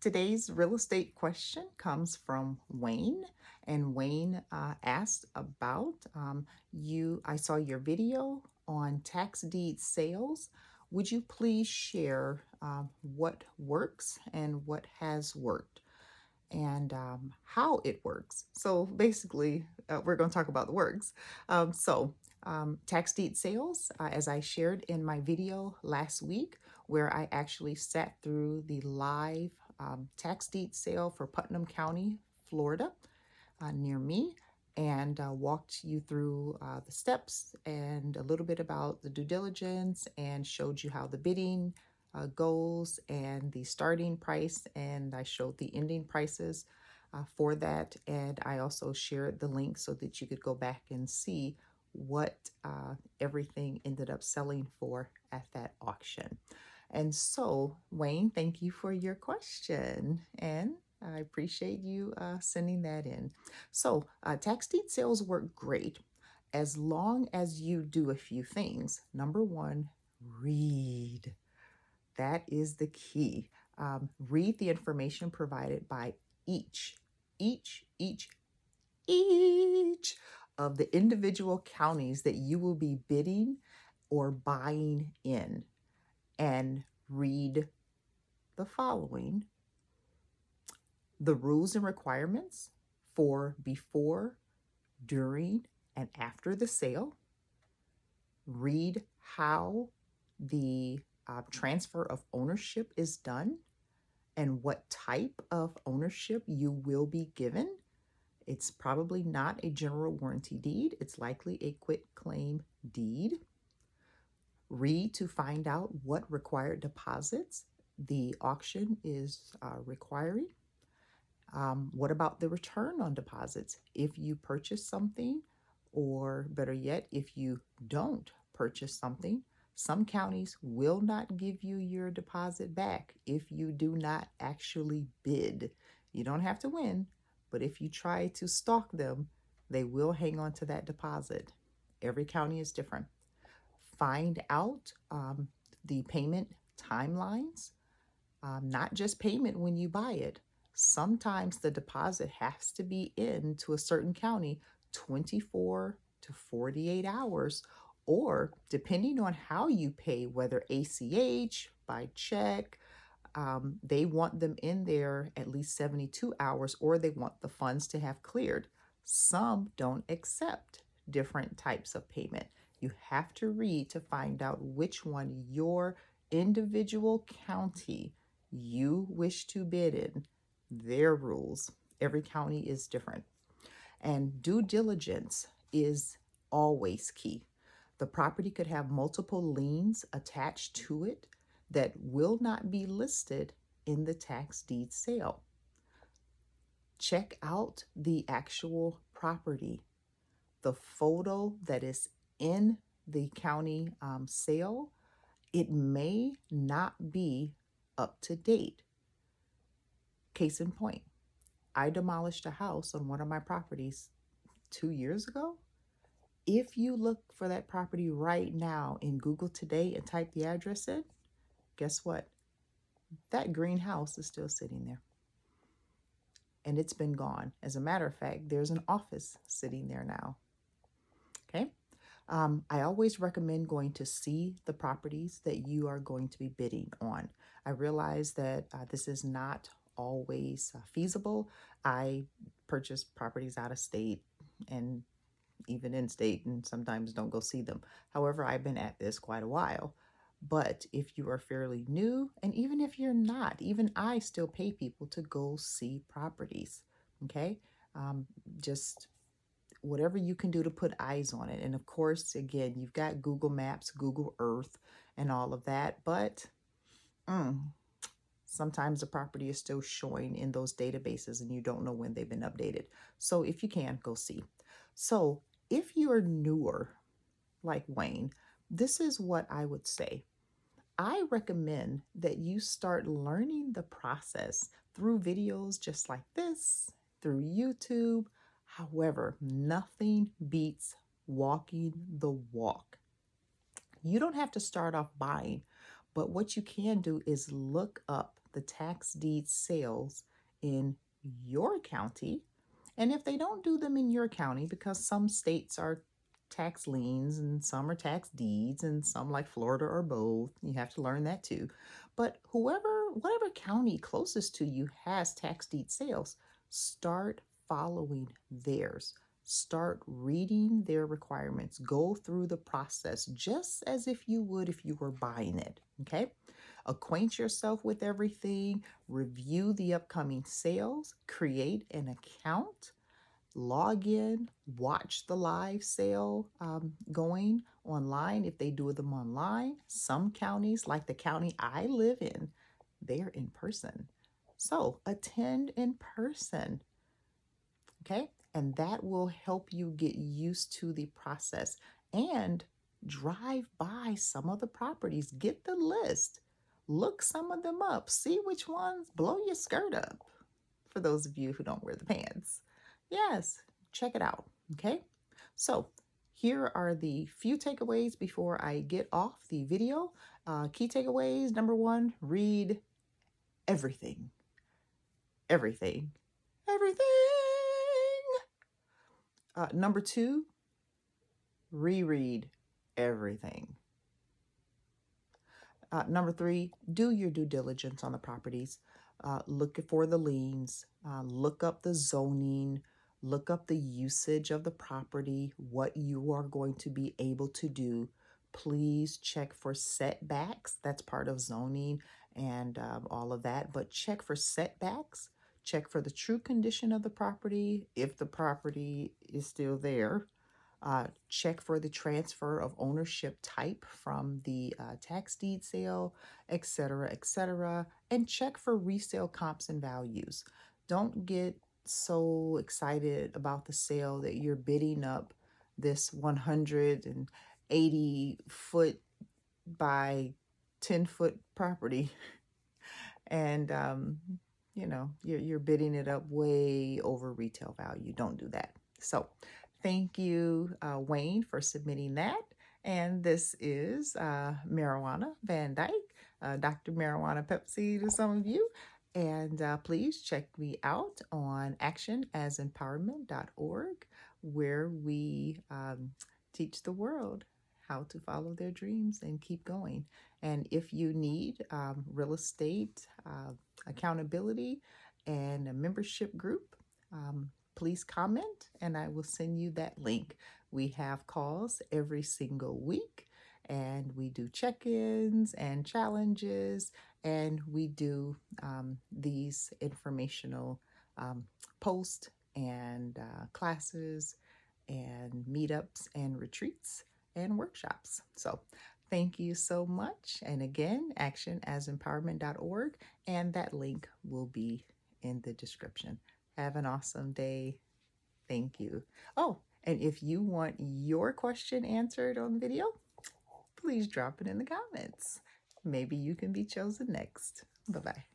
Today's real estate question comes from Wayne, and Wayne asked about you. I saw your video on tax deed sales. Would you please share what works and what has worked and how it works? So basically, we're going to talk about the works. Tax deed sales, as I shared in my video last week, where I actually sat through the live tax deed sale for Putnam County, Florida, near me, and walked you through the steps and a little bit about the due diligence and showed you how the bidding goals and the starting price, and I showed the ending prices for that, and I also shared the link so that you could go back and see what everything ended up selling for at that auction. And so, Wayne, thank you for your question, and I appreciate you sending that in. So, tax deed sales work great as long as you do a few things. Number one, read. That is the key. Read the information provided by each, each, each, each of the individual counties that you will be bidding or buying in, and read the following: the rules and requirements for before, during, and after the sale. Read how the transfer of ownership is done and what type of ownership you will be given. It's probably not a general warranty deed. It's likely a quitclaim deed. Read to find out what required deposits the auction is requiring. What about the return on deposits? If you purchase something, or better yet, if you don't purchase something, some counties will not give you your deposit back if you do not actually bid. You don't have to win, but if you try to stalk them, they will hang on to that deposit. Every county is different. Find out the payment timelines, not just payment when you buy it. Sometimes the deposit has to be in to a certain county 24 to 48 hours, or depending on how you pay, whether ACH, by check, they want them in there at least 72 hours, or they want the funds to have cleared. Some don't accept different types of payment. You have to read to find out which one your individual county you wish to bid in, their rules. Every county is different. And due diligence is always key. The property could have multiple liens attached to it that will not be listed in the tax deed sale. Check out the actual property. The photo that is in the county sale, it may not be up to date. Case in point, I demolished a house on one of my properties 2 years ago. If you look for that property right now in Google today and type the address in, guess what? That green house is still sitting there. And it's been gone. As a matter of fact, there's an office sitting there now. Okay. I always recommend going to see the properties that you are going to be bidding on. I realize that this is not always feasible. I purchase properties out of state and even in state, and sometimes don't go see them. However, I've been at this quite a while. But if you are fairly new, and even if you're not, even I still pay people to go see properties. Okay. Just whatever you can do to put eyes on it. And of course, again, you've got Google Maps, Google Earth, and all of that. But sometimes the property is still showing in those databases and you don't know when they've been updated. So if you can, go see. So if you are newer, like Wayne, this is what I would say. I recommend that you start learning the process through videos just like this, through YouTube. However, nothing beats walking the walk. You don't have to start off buying, But what you can do is look up the tax deed sales in your county. And if they don't do them in your county, because some states are tax liens and some are tax deeds and some like Florida are both, you have to learn that too. But whatever county closest to you has tax deed sales, start following theirs. Start reading their requirements. Go through the process just as if you would if you were buying it. Okay? Acquaint yourself with everything, review the upcoming sales, create an account, log in, watch the live sale going online if they do them online. Some counties, like the county I live in, they're in person. So attend in person, okay? And that will help you get used to the process and drive by some of the properties. Get the list. Look some of them up. See which ones blow your skirt up. For those of you who don't wear the pants. Yes, check it out, okay? So here are the few takeaways before I get off the video. Key takeaways, number one, read everything. Everything. Everything. Number two, reread everything. Number three, do your due diligence on the properties. Look for the liens, look up the zoning, look up the usage of the property, what you are going to be able to do. Please check for setbacks. That's part of zoning and all of that, but check for setbacks. Check for the true condition of the property, if the property is still there. Check for the transfer of ownership type from the tax deed sale, etc., and check for resale comps and values. Don't get so excited about the sale that you're bidding up this 180 foot by 10 foot property and you're bidding it up way over retail value. Don't do that. So thank you, Wayne, for submitting that. And this is Marijuana Vandyck, Dr. Marijuana Pepsi to some of you. And please check me out on actionasempowerment.org, where we teach the world how to follow their dreams and keep going. And if you need real estate accountability and a membership group, please comment and I will send you that link. We have calls every single week and we do check-ins and challenges and we do these informational posts and classes and meetups and retreats and workshops. So thank you so much. And again, actionasempowerment.org, and that link will be in the description. Have an awesome day. Thank you. Oh, and if you want your question answered on video, please drop it in the comments. Maybe you can be chosen next. Bye-bye.